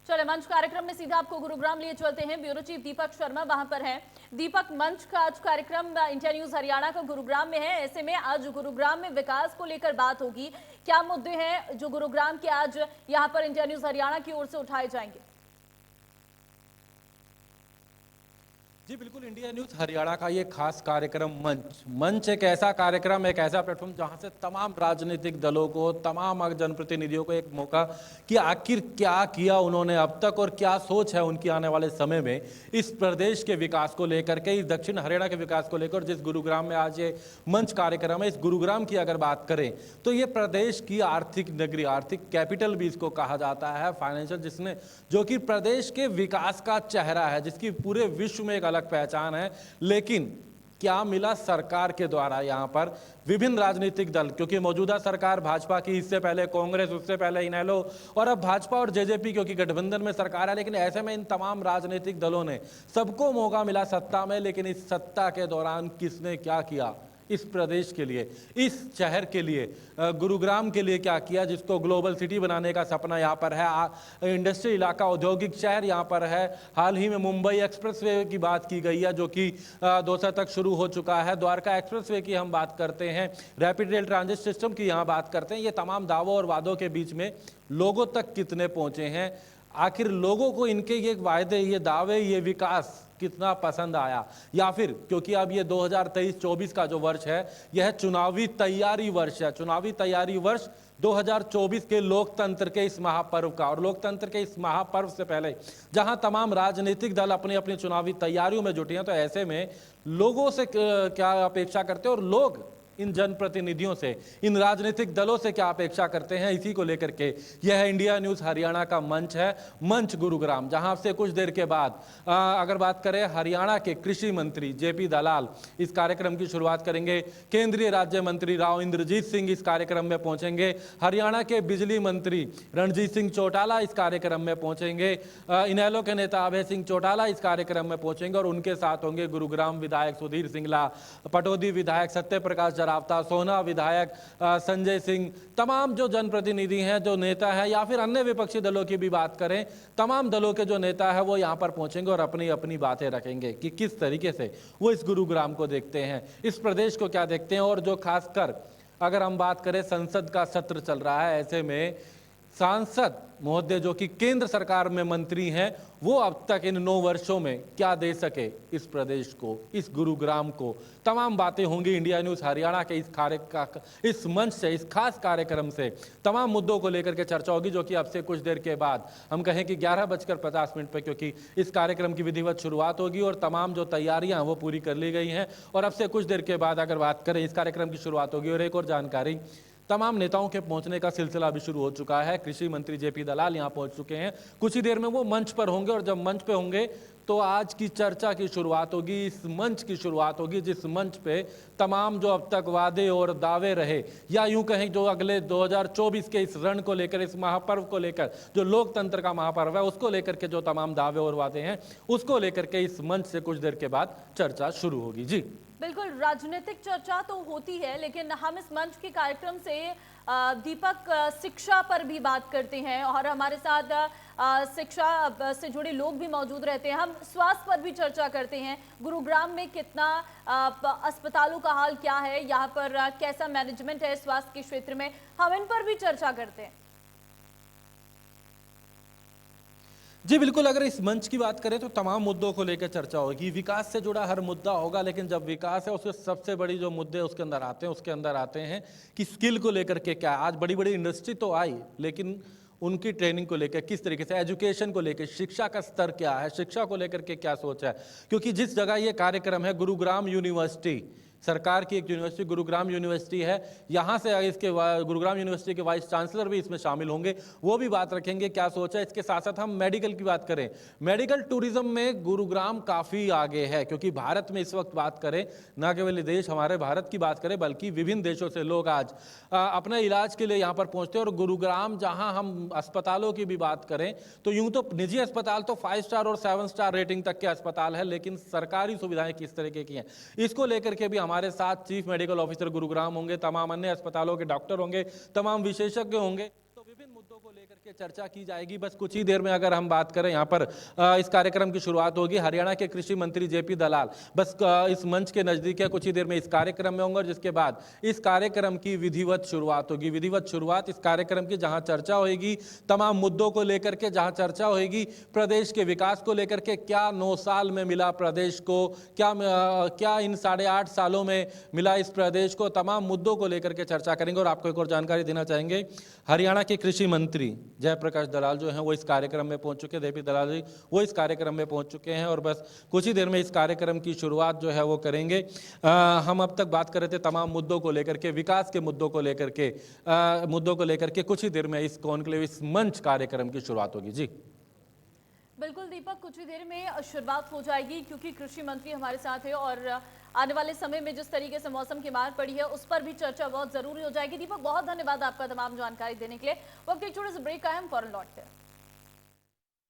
चले मंच कार्यक्रम में सीधा आपको गुरुग्राम लिए चलते हैं। ब्यूरो चीफ दीपक शर्मा वहां पर हैं। दीपक, मंच का आज कार्यक्रम इंडिया न्यूज हरियाणा का गुरुग्राम में है। ऐसे में आज गुरुग्राम में विकास को लेकर बात होगी। क्या मुद्दे हैं जो गुरुग्राम के आज यहां पर इंडिया न्यूज हरियाणा की ओर से उठाए जाएंगे? जी बिल्कुल, इंडिया न्यूज हरियाणा का ये खास कार्यक्रम मंच एक ऐसा कार्यक्रम, एक ऐसा प्लेटफॉर्म जहां से तमाम राजनीतिक दलों को, तमाम जनप्रतिनिधियों को एक मौका कि आखिर क्या किया उन्होंने अब तक और क्या सोच है उनकी आने वाले समय में इस प्रदेश के विकास को लेकर के, इस दक्षिण हरियाणा के विकास को लेकर। जिस गुरुग्राम में आज ये मंच कार्यक्रम है, इस गुरुग्राम की अगर बात करें तो ये प्रदेश की आर्थिक नगरी, आर्थिक कैपिटल भी इसको कहा जाता है, फाइनेंशियल, जिसने जो कि प्रदेश के विकास का चेहरा है, जिसकी पूरे विश्व में एक अलग पहचान है। लेकिन क्या मिला सरकार के द्वारा यहां पर विभिन्न राजनीतिक दल, क्योंकि मौजूदा सरकार भाजपा की, इससे पहले कांग्रेस, उससे पहले इनेलो और अब भाजपा और जेजेपी, क्योंकि गठबंधन में सरकार है। लेकिन ऐसे में इन तमाम राजनीतिक दलों ने सबको मौका मिला सत्ता में, लेकिन इस सत्ता के दौरान किसने क्या किया इस प्रदेश के लिए, इस शहर के लिए, गुरुग्राम के लिए क्या किया, जिसको ग्लोबल सिटी बनाने का सपना यहाँ पर है, इंडस्ट्री इलाका, औद्योगिक शहर यहाँ पर है। हाल ही में मुंबई एक्सप्रेसवे की बात की गई है जो कि 200 तक शुरू हो चुका है। द्वारका एक्सप्रेसवे की हम बात करते हैं, रैपिड रेल ट्रांजिट सिस्टम की यहाँ बात करते हैं। ये तमाम दावों और वादों के बीच में लोगों तक कितने पहुंचे हैं, आखिर लोगों को इनके ये वायदे, ये दावे, ये विकास कितना पसंद आया, या फिर क्योंकि अब ये 2023-24 का जो वर्ष है यह चुनावी तैयारी वर्ष है, चुनावी तैयारी वर्ष 2024 के लोकतंत्र के इस महापर्व का। और लोकतंत्र के इस महापर्व से पहले जहां तमाम राजनीतिक दल अपनी अपनी चुनावी तैयारियों में जुटे हैं, तो ऐसे में लोगों से क्या अपेक्षा करते हैं और लोग इन जनप्रतिनिधियों से, इन राजनीतिक दलों से क्या अपेक्षा करते हैं, इसी को लेकर के यह इंडिया न्यूज हरियाणा का मंच है, मंच गुरुग्राम, जहां से कुछ देर के बाद अगर बात करें हरियाणा के कृषि मंत्री जेपी दलाल इस कार्यक्रम की शुरुआत करेंगे। केंद्रीय राज्य मंत्री राव इंद्रजीत सिंह इस कार्यक्रम में पहुंचेंगे। हरियाणा के बिजली मंत्री रणजीत सिंह चौटाला इस कार्यक्रम में पहुंचेंगे। इनेलो के नेता अभय सिंह चौटाला इस कार्यक्रम में पहुंचेंगे और उनके साथ होंगे गुरुग्राम विधायक सुधीर सिंगला, पटौदी विधायक सत्य प्रकाश रावता, सोहना विधायक संजय सिंह, तमाम जो जनप्रतिनिधि हैं, जो नेता है, या फिर अन्य विपक्षी दलों की भी बात करें, तमाम दलों के जो नेता है वो यहां पर पहुंचेंगे और अपनी अपनी बातें रखेंगे कि किस तरीके से वो इस गुरुग्राम को देखते हैं, इस प्रदेश को क्या देखते हैं। और जो खासकर अगर हम बात करें, संसद का सत्र चल रहा है, ऐसे में सांसद महोदय जो कि केंद्र सरकार में मंत्री हैं, वो अब तक इन 9 वर्षों में क्या दे सके इस प्रदेश को, इस गुरुग्राम को, तमाम बातें होंगी इंडिया न्यूज हरियाणा के इस मंच से, इस खास कार्यक्रम से तमाम मुद्दों को लेकर के चर्चा होगी, जो कि अब से कुछ देर के बाद, हम कहें कि 11:50 पर, क्योंकि इस कार्यक्रम की विधिवत शुरुआत होगी और तमाम जो तैयारियां वो पूरी कर ली गई हैं। और अब से कुछ देर के बाद अगर बात करें, इस कार्यक्रम की शुरुआत होगी। और एक और जानकारी, तमाम नेताओं के पहुंचने का सिलसिला भी शुरू हो चुका है। कृषि मंत्री जेपी दलाल यहां पहुंच चुके हैं, कुछ ही देर में वो मंच पर होंगे। और जब मंच पे होंगे तो आज की चर्चा की शुरुआत होगी, इस मंच की शुरुआत होगी, जिस मंच पे तमाम जो अब तक वादे और दावे रहे, या यूं कहें जो अगले 2024 के इस रण को लेकर, इस महापर्व को लेकर, जो लोकतंत्र का महापर्व है, उसको लेकर के जो तमाम दावे और वादे हैं, उसको लेकर के इस मंच से कुछ देर के बाद चर्चा शुरू होगी। जी बिल्कुल, राजनीतिक चर्चा तो होती है, लेकिन हम इस मंच के कार्यक्रम से दीपक शिक्षा पर भी बात करते हैं और हमारे साथ शिक्षा से जुड़े लोग भी मौजूद रहते हैं। हम स्वास्थ्य पर भी चर्चा करते हैं। गुरुग्राम में कितना अस्पतालों का हाल क्या है, यहाँ पर कैसा मैनेजमेंट है स्वास्थ्य के क्षेत्र में, हम इन पर भी चर्चा करते हैं। जी बिल्कुल, अगर इस मंच की बात करें तो तमाम मुद्दों को लेकर चर्चा होगी, विकास से जुड़ा हर मुद्दा होगा। लेकिन जब विकास है, उसके सबसे बड़ी जो मुद्दे उसके अंदर आते हैं कि स्किल को लेकर के क्या। आज बड़ी बड़ी इंडस्ट्री तो आई, लेकिन उनकी ट्रेनिंग को लेकर किस तरीके से, एजुकेशन को लेकर, शिक्षा का स्तर क्या है, शिक्षा को लेकर के क्या सोच है। क्योंकि जिस जगह ये कार्यक्रम है, गुरुग्राम यूनिवर्सिटी, सरकार की एक यूनिवर्सिटी गुरुग्राम यूनिवर्सिटी है, यहाँ से इसके गुरुग्राम यूनिवर्सिटी के वाइस चांसलर भी इसमें शामिल होंगे, वो भी बात रखेंगे क्या सोचा है। इसके साथ साथ हम मेडिकल की बात करें, मेडिकल टूरिज्म में गुरुग्राम काफ़ी आगे है, क्योंकि भारत में इस वक्त बात करें, न केवल देश हमारे भारत की बात करें, बल्कि विभिन्न देशों से लोग आज अपने इलाज के लिए यहाँ पर पहुँचते हैं। और गुरुग्राम, जहाँ हम अस्पतालों की भी बात करें तो यूँ तो निजी अस्पताल तो 5 स्टार और 7 स्टार रेटिंग तक के अस्पताल है, लेकिन सरकारी सुविधाएं किस तरीके की हैं, इसको लेकर के भी हमारे साथ चीफ मेडिकल ऑफिसर गुरुग्राम होंगे, तमाम अन्य अस्पतालों के डॉक्टर होंगे, तमाम विशेषज्ञ होंगे। तो विभिन्न मुद्दों मुद्दों को लेकर के चर्चा की जाएगी। बस कुछ ही देर में अगर हम बात करें, यहाँ पर इस कार्यक्रम की शुरुआत होगी। हरियाणा के कृषि मंत्री जेपी दलाल बस इस मंच के नजदीक है, कुछ ही देर में इस कार्यक्रम में होंगे और जिसके बाद इस कार्यक्रम की विधिवत शुरुआत होगी। विधिवत शुरुआत इस कार्यक्रम की, जहां चर्चा होगी तमाम मुद्दों को लेकर के, जहां चर्चा होगी प्रदेश के विकास को लेकर के, क्या 9 साल में मिला प्रदेश को, क्या इन 8.5 सालों में मिला इस प्रदेश को, तमाम मुद्दों को लेकर के चर्चा करेंगे। और आपको एक और जानकारी देना चाहेंगे, हरियाणा के कृषि मंत्री जयप्रकाश दलाल जो हैं वो इस कार्यक्रम में पहुंच चुके हैं। जेपी दलाल जी वो इस कार्यक्रम में पहुंच चुके हैं और बस कुछ ही देर में इस कार्यक्रम की शुरुआत जो है वो करेंगे। हम अब तक बात कर रहे थे तमाम मुद्दों को लेकर के, विकास के मुद्दों को लेकर के कुछ ही देर में इस कॉन्क्लेव, इस मंच कार्यक्रम की शुरुआत होगी। जी बिल्कुल दीपक, कुछ ही देर में शुरुआत हो जाएगी क्योंकि कृषि मंत्री हमारे साथ है और आने वाले समय में जिस तरीके से मौसम की मार पड़ी है उस पर भी चर्चा बहुत जरूरी हो जाएगी। दीपक, बहुत धन्यवाद आपका तमाम जानकारी देने के लिए। वक्त एक छोटे से ब्रेक का है, हम फौरन लौटते हैं।